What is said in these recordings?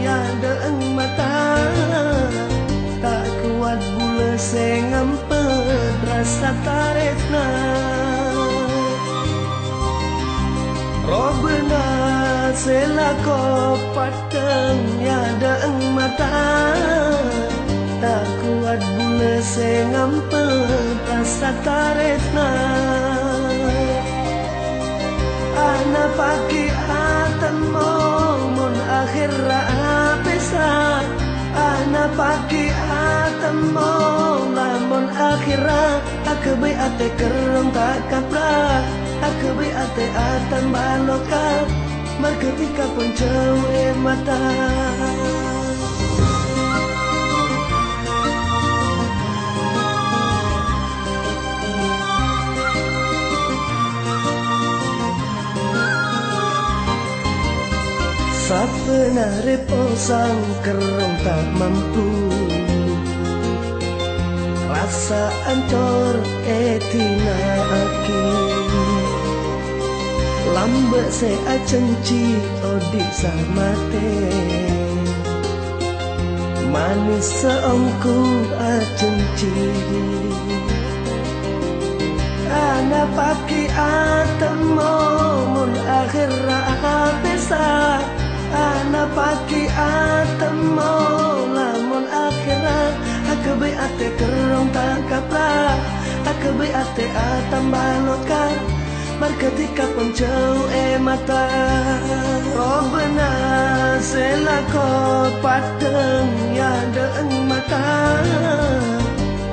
ya deeng mata, tak kuat bule sing ngempet rasa taresna. Robena selako pateng ya deeng mata, tak kuat bule sing ngempet rasa taresna. Ana pagi atamo mon akhir apesa, ana pagi atamo lamun akhira, akebe ate kerong tak kapra, akebe ate atan baloka, marketika pun jauh mata. Sapena reposang kerong tak mampu, rasa ancor etina aki, lambe se acenci odi samate, manis seongku acenci. Ana paki atamo mun akhir apesa, ana pagi atamo lamun akhirat, akebe ate kerong tak kapra, akebe ate atam baloka, marketika pun jauh mata. Robena selako pateng ya deeng mata,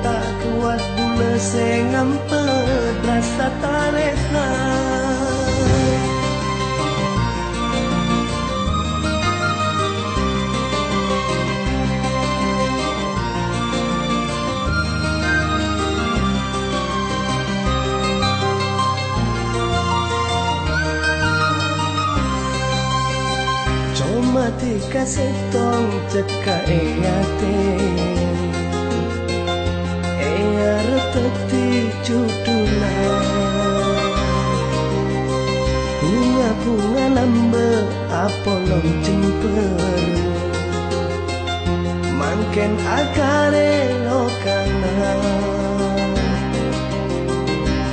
tak kuat bule sing ngempet rasa taresna. Mati kasetong ceka eyate, eyar teti cuduna, bunga-bunga lambe apolong jemper, mangken akare okana.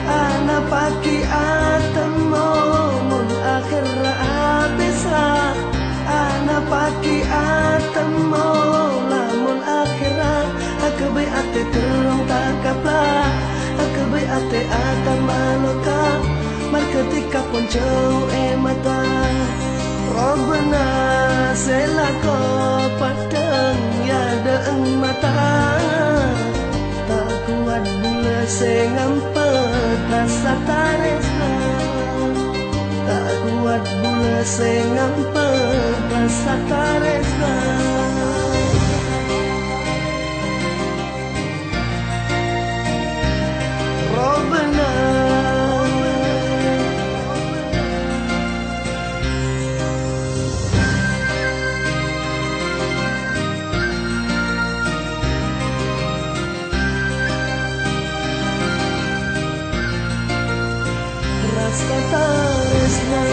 Ana pagi atamo mun akhir abisa, ana pagi atamo lamun akhirat, akebe ate kerong tak kapla, akebe ate atan maloka, marketika pun jauh mata. Robena selako pateng ya deeng mata, tak kuat bule sing ngempet rasa taresna, tak kuat bule sing ngempet rasa taresna. Robena rasa taresna.